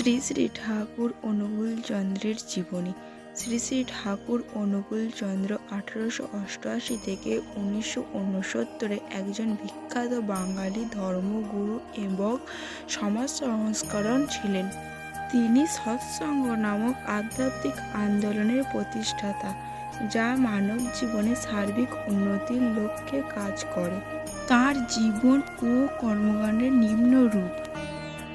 শ্রী শ্রী ঠাকুর অনুকূলচন্দ্রের জীবনী। শ্রী শ্রী ঠাকুর অনুকূলচন্দ্র 1888 থেকে 1969 একজন বিখ্যাত বাঙালি ধর্মগুরু এবং সমাজ সংস্কারক ছিলেন। তিনি সৎসঙ্গ নামক আধ্যাত্মিক আন্দোলনের প্রতিষ্ঠাতা, যা মানব জীবনে সার্বিক উন্নতির লক্ষ্যে কাজ করে। তাঁর জীবন ও কর্মকাণ্ডের নিম্নরূপ: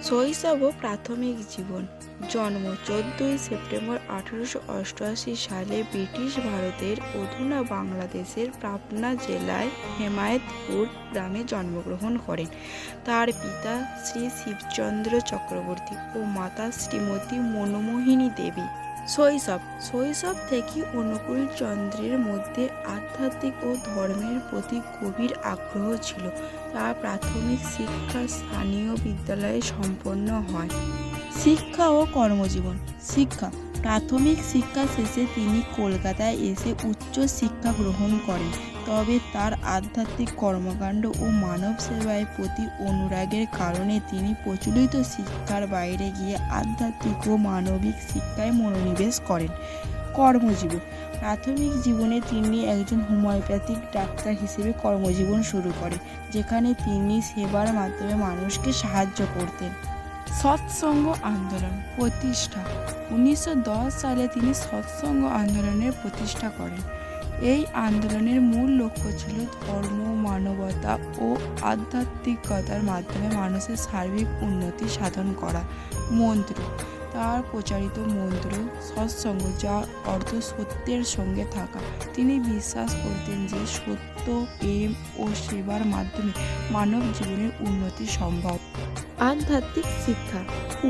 শৈশব ও প্রাথমিক জীবন। জন্ম 14 সেপ্টেম্বর 1888 সালে ব্রিটিশ ভারতের অধুনা বাংলাদেশের পাবনা জেলায় হেমায়েতপুর গ্রামে জন্মগ্রহণ করেন। তার পিতা শ্রী শিবচন্দ্র চক্রবর্তী ও মাতা শ্রীমতী মনমোহিনী দেবী। শৈশব থেকে অনুকূলচন্দ্রের মধ্যে আধ্যাত্মিক ও ধর্মের প্রতি গভীর আগ্রহ ছিল। তার প্রাথমিক শিক্ষা স্থানীয় বিদ্যালয়ে সম্পন্ন হয়। শিক্ষা ও কর্মজীবন। শিক্ষা: প্রাথমিক শিক্ষা শেষে তিনি কলকাতায় এসে উচ্চ শিক্ষা গ্রহণ করেন। তবে তার আধ্যাত্মিক কর্মকাণ্ড ও মানব সেবায় প্রতি অনুরাগের কারণে তিনি প্রচলিত শিক্ষার বাইরে গিয়ে আধ্যাত্মিক ও মানবিক শিক্ষায় মনোনিবেশ করেন। কর্মজীবন: প্রাথমিক জীবনে তিনি একজন হোমিওপ্যাথিক ডাক্তার হিসেবে কর্মজীবন শুরু করেন, যেখানে তিনি সেবার মাধ্যমে মানুষকে সাহায্য করতেন। সৎসঙ্গ আন্দোলন প্রতিষ্ঠা: 1910 সালে তিনি সৎসঙ্গ আন্দোলনের প্রতিষ্ঠা করেন। এই আন্দোলনের মূল লক্ষ্য ছিল ধর্ম, মানবতা ও আধ্যাত্মিকতার মাধ্যমে মানুষের সার্বিক উন্নতি সাধন করা। মন্ত্র: তার প্রচারিত মন্ত্র সৎসঙ্গ, যার অর্থ সত্যের সঙ্গে থাকা। তিনি বিশ্বাস করতেন যে সত্য, প্রেম ও সেবার মাধ্যমে মানব জীবনের উন্নতি সম্ভব। আধ্যাত্মিক শিক্ষা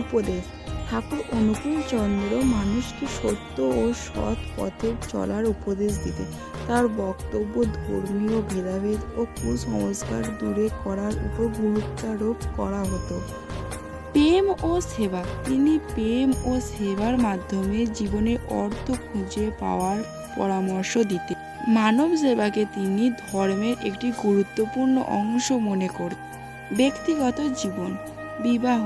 উপদেশ: ঠাকুর অনুকূলচন্দ্র মানুষকে সত্য ও সৎ পথে চলার উপদেশ দিতেন। তার বক্তব্য ধর্মীয় ভেদাভেদ ও কুসংস্কার দূরে করার উপর গুরুত্বারোপ করা হতো। প্রেম ও সেবা: তিনি প্রেম ও সেবার মাধ্যমে জীবনের অর্থ খুঁজে পাওয়ার পরামর্শ দিতেন। মানব সেবাকে তিনি ধর্মের একটি গুরুত্বপূর্ণ অংশ মনে করতেন। ব্যক্তিগত জীবন। বিবাহ: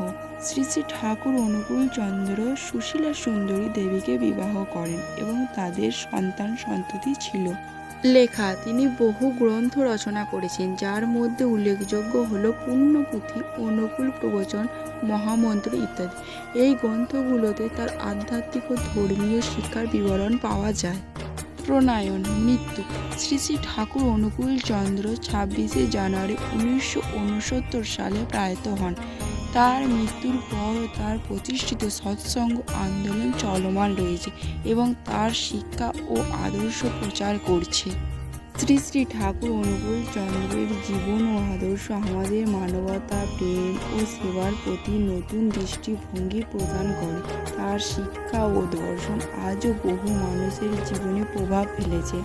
শ্রী শ্রী ঠাকুর অনুকূলচন্দ্র সুশীলা সুন্দরী দেবীকে বিবাহ করেন এবং তাদের সন্তান-সন্ততি ছিল। লেখা: তিনি বহু গ্রন্থ রচনা করেছেন, যার মধ্যে উল্লেখযোগ্য হল পুণ্যপুঁথি, অনুকূল প্রবচন, মহামন্ত্র ইত্যাদি। এই গ্রন্থগুলোতে তার আধ্যাত্মিক ও ধর্মীয় শিক্ষার বিবরণ পাওয়া যায়। প্রণয়ন। মৃত্যু: শ্রী শ্রী ঠাকুর অনুকূলচন্দ্র 26 জানুয়ারি 1969 সালে প্রয়াত হন। তার মৃত্যুর পরও তার প্রতিষ্ঠিত সৎসঙ্গ আন্দোলন চলমান রয়েছে এবং তার শিক্ষা ও আদর্শ প্রচার করছে। শ্রী শ্রী ঠাকুর অনুকূলচন্দ্রের জীবন ও আদর্শ আমাদের মানবতা, প্রেম ও সেবার প্রতি নতুন দৃষ্টিভঙ্গি প্রদান করে। তার শিক্ষা ও দর্শন আজও বহু মানুষের জীবনে প্রভাব ফেলেছে।